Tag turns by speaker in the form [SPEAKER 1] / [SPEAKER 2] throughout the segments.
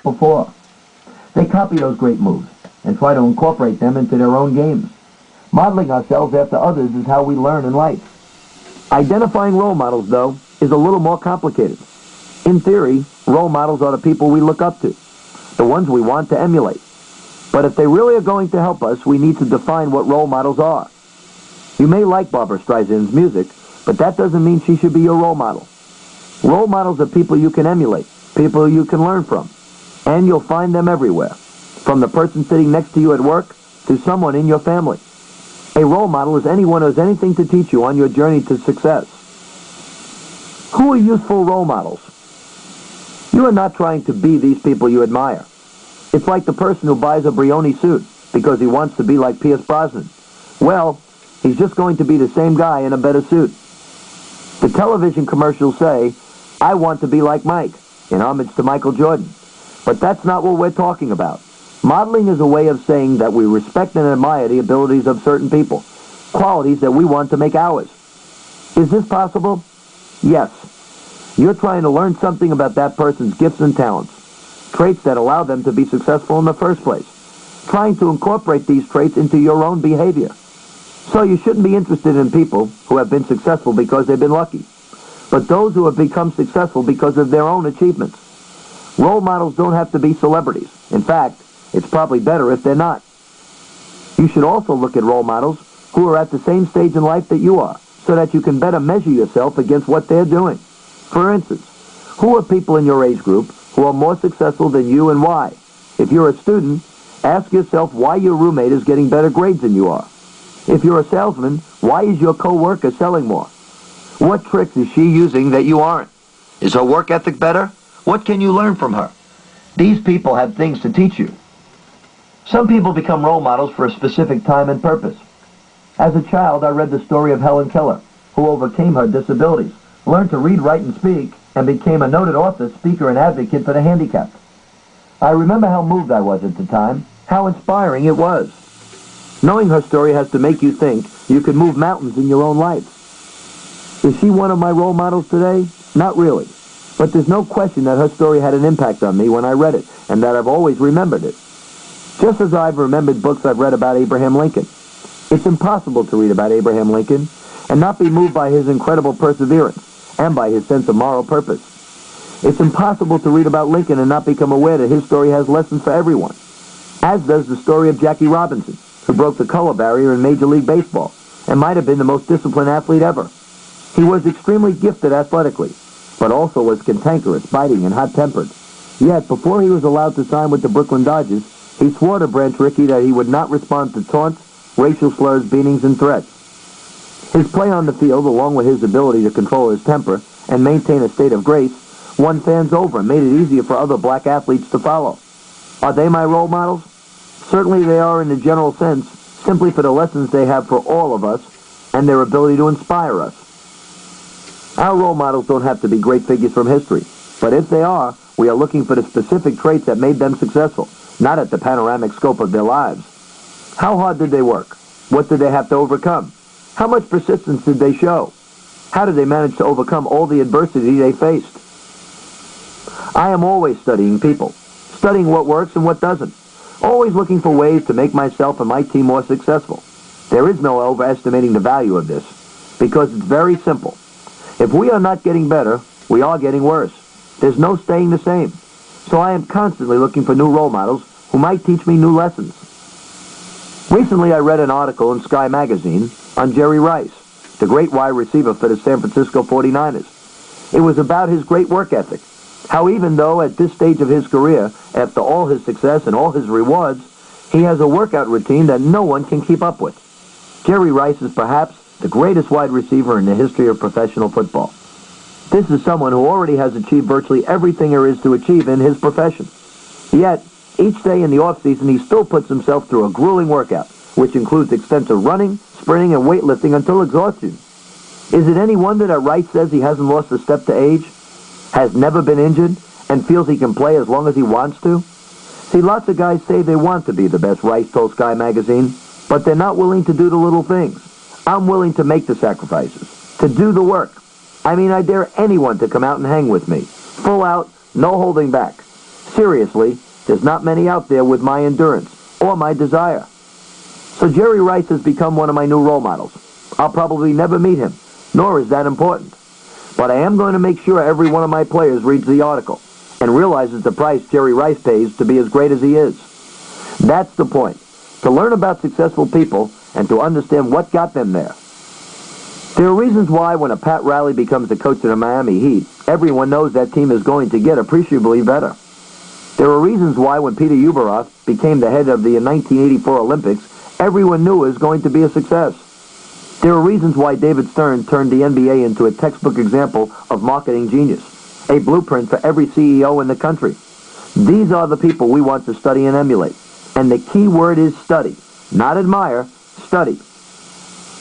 [SPEAKER 1] before. They copy those great moves and try to incorporate them into their own games. Modeling ourselves after others is how we learn in life. Identifying role models, though, is a little more complicated. In theory, role models are the people we look up to, the ones we want to emulate. But if they really are going to help us, we need to define what role models are. You may like Barbra Streisand's music, but that doesn't mean she should be your role model. Role models are people you can emulate, people you can learn from, and you'll find them everywhere, from the person sitting next to you at work to someone in your family. A role model is anyone who has anything to teach you on your journey to success. Who are useful role models? You are not trying to be these people you admire. It's like the person who buys a Brioni suit because he wants to be like Pierce Brosnan. Well, he's just going to be the same guy in a better suit. The television commercials say, "I want to be like Mike," in homage to Michael Jordan. But that's not what we're talking about. Modeling is a way of saying that we respect and admire the abilities of certain people, qualities that we want to make ours. Is this possible? Yes. You're trying to learn something about that person's gifts and talents, traits that allow them to be successful in the first place, trying to incorporate these traits into your own behavior. So you shouldn't be interested in people who have been successful because they've been lucky, but those who have become successful because of their own achievements. Role models don't have to be celebrities. In fact, it's probably better if they're not. You should also look at role models who are at the same stage in life that you are, so that you can better measure yourself against what they're doing. For instance, who are people in your age group who are more successful than you and why? If you're a student, ask yourself why your roommate is getting better grades than you are. If you're a salesman, why is your coworker selling more? What tricks is she using that you aren't? Is her work ethic better? What can you learn from her? These people have things to teach you. Some people become role models for a specific time and purpose. As a child, I read the story of Helen Keller, who overcame her disabilities, learned to read, write, and speak, and became a noted author, speaker, and advocate for the handicapped. I remember how moved I was at the time, how inspiring it was. Knowing her story has to make you think you could move mountains in your own life. Is she one of my role models today? Not really. But there's no question that her story had an impact on me when I read it, and that I've always remembered it. Just as I've remembered books I've read about Abraham Lincoln. It's impossible to read about Abraham Lincoln and not be moved by his incredible perseverance and by his sense of moral purpose. It's impossible to read about Lincoln and not become aware that his story has lessons for everyone, as does the story of Jackie Robinson, who broke the color barrier in Major League Baseball and might have been the most disciplined athlete ever. He was extremely gifted athletically, but also was cantankerous, biting, and hot-tempered. Yet, before he was allowed to sign with the Brooklyn Dodgers, he swore to Branch Rickey that he would not respond to taunts, racial slurs, beatings, and threats. His play on the field, along with his ability to control his temper and maintain a state of grace, won fans over and made it easier for other black athletes to follow. Are they my role models? Certainly they are in the general sense, simply for the lessons they have for all of us and their ability to inspire us. Our role models don't have to be great figures from history, but if they are, we are looking for the specific traits that made them successful, not at the panoramic scope of their lives. How hard did they work? What did they have to overcome? How much persistence did they show? How did they manage to overcome all the adversity they faced? I am always studying people, studying what works and what doesn't, always looking for ways to make myself and my team more successful. There is no overestimating the value of this, because it's very simple. If we are not getting better, we are getting worse. There's no staying the same. So I am constantly looking for new role models who might teach me new lessons. Recently I read an article in Sky Magazine on Jerry Rice, the great wide receiver for the San Francisco 49ers. It was about his great work ethic, how even though at this stage of his career, after all his success and all his rewards, he has a workout routine that no one can keep up with. Jerry Rice is perhaps the greatest wide receiver in the history of professional football. This is someone who already has achieved virtually everything there is to achieve in his profession. Yet, each day in the off-season, he still puts himself through a grueling workout, which includes extensive running, sprinting, and weightlifting until exhaustion. Is it any wonder that Rice says he hasn't lost a step to age, has never been injured, and feels he can play as long as he wants to? See, lots of guys say they want to be the best, Rice told Sky Magazine, but they're not willing to do the little things. I'm willing to make the sacrifices, to do the work. I mean, I dare anyone to come out and hang with me. Full out, no holding back. Seriously, there's not many out there with my endurance or my desire. So Jerry Rice has become one of my new role models. I'll probably never meet him, nor is that important. But I am going to make sure every one of my players reads the article and realizes the price Jerry Rice pays to be as great as he is. That's the point, to learn about successful people and to understand what got them there. There are reasons why when a Pat Riley becomes the coach of the Miami Heat, everyone knows that team is going to get appreciably better. There are reasons why when Peter Ueberroth became the head of the 1984 Olympics, everyone knew it was going to be a success. There are reasons why David Stern turned the NBA into a textbook example of marketing genius, a blueprint for every CEO in the country. These are the people we want to study and emulate. And the key word is study, not admire, study.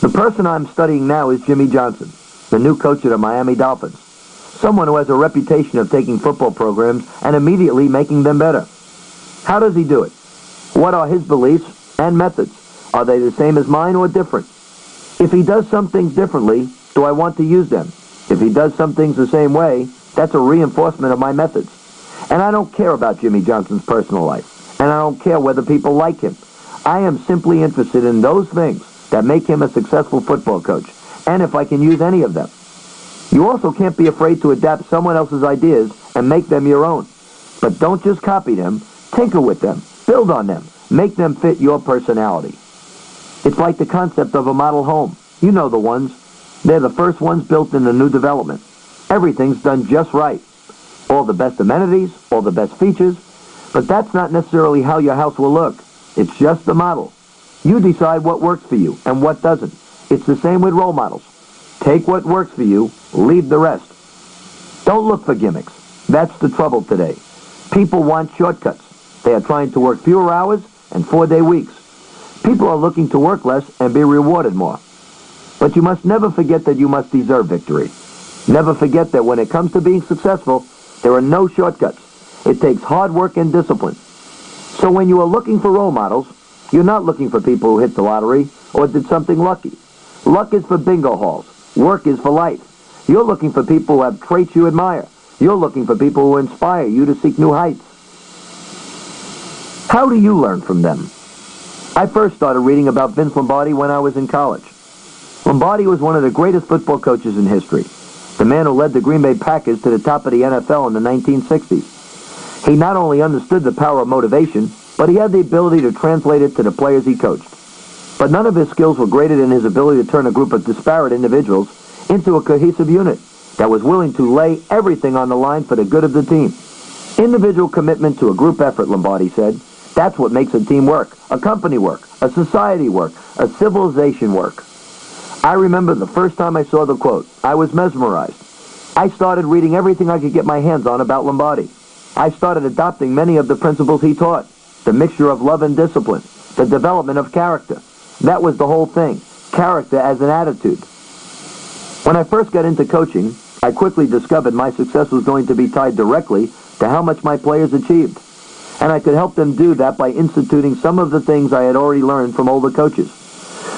[SPEAKER 1] The person I'm studying now is Jimmy Johnson, the new coach of the Miami Dolphins, someone who has a reputation of taking football programs and immediately making them better. How does he do it? What are his beliefs and methods? Are they the same as mine or different? If he does some things differently, do I want to use them? If he does some things the same way, that's a reinforcement of my methods. And I don't care about Jimmy Johnson's personal life, and I don't care whether people like him. I am simply interested in those things that make him a successful football coach, and if I can use any of them. You also can't be afraid to adapt someone else's ideas and make them your own. But don't just copy them, tinker with them, build on them, make them fit your personality. It's like the concept of a model home. You know the ones. They're the first ones built in a new development. Everything's done just right. All the best amenities, all the best features, but that's not necessarily how your house will look. It's just the model. You decide what works for you and what doesn't. It's the same with role models. Take what works for you, leave the rest. Don't look for gimmicks. That's the trouble today. People want shortcuts. They are trying to work fewer hours and 4-day weeks. People are looking to work less and be rewarded more. But you must never forget that you must deserve victory. Never forget that when it comes to being successful, there are no shortcuts. It takes hard work and discipline. So when you are looking for role models, you're not looking for people who hit the lottery or did something lucky. Luck is for bingo halls. Work is for life. You're looking for people who have traits you admire. You're looking for people who inspire you to seek new heights. How do you learn from them? I first started reading about Vince Lombardi when I was in college. Lombardi was one of the greatest football coaches in history, the man who led the Green Bay Packers to the top of the NFL in the 1960s. He not only understood the power of motivation, but he had the ability to translate it to the players he coached. But none of his skills were greater than his ability to turn a group of disparate individuals into a cohesive unit that was willing to lay everything on the line for the good of the team. Individual commitment to a group effort, Lombardi said. That's what makes a team work, a company work, a society work, a civilization work. I remember the first time I saw the quote. I was mesmerized. I started reading everything I could get my hands on about Lombardi. I started adopting many of the principles he taught. The mixture of love and discipline. The development of character. That was the whole thing. Character as an attitude. When I first got into coaching, I quickly discovered my success was going to be tied directly to how much my players achieved. And I could help them do that by instituting some of the things I had already learned from older coaches.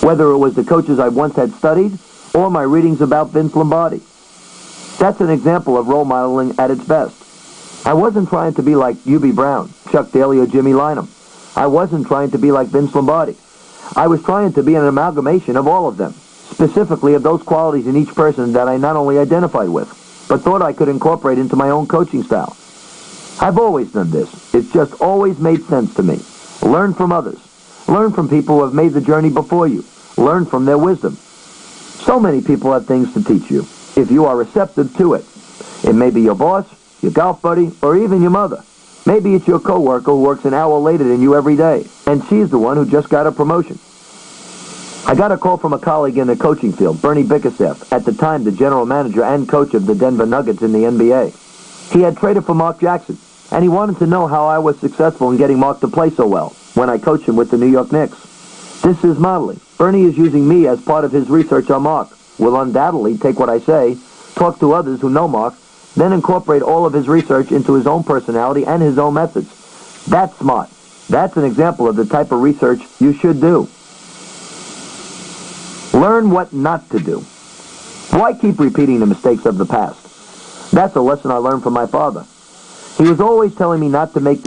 [SPEAKER 1] Whether it was the coaches I once had studied or my readings about Vince Lombardi. That's an example of role modeling at its best. I wasn't trying to be like U.B. Brown, Chuck Daly, or Jimmy Lynam. I wasn't trying to be like Vince Lombardi. I was trying to be an amalgamation of all of them, specifically of those qualities in each person that I not only identified with, but thought I could incorporate into my own coaching style. I've always done this. It's just always made sense to me. Learn from others. Learn from people who have made the journey before you. Learn from their wisdom. So many people have things to teach you, if you are receptive to it. It may be your boss, your golf buddy, or even your mother. Maybe it's your coworker who works an hour later than you every day, and she's the one who just got a promotion. I got a call from a colleague in the coaching field, Bernie Bickerstaff, at the time the general manager and coach of the Denver Nuggets in the NBA. He had traded for Mark Jackson, and he wanted to know how I was successful in getting Mark to play so well when I coached him with the New York Knicks. This is modeling. Bernie is using me as part of his research on Mark. Will undoubtedly take what I say, talk to others who know Mark, then incorporate all of his research into his own personality and his own methods. That's smart. That's an example of the type of research you should do. Learn what not to do. Why keep repeating the mistakes of the past? That's a lesson I learned from my father. He was always telling me not to make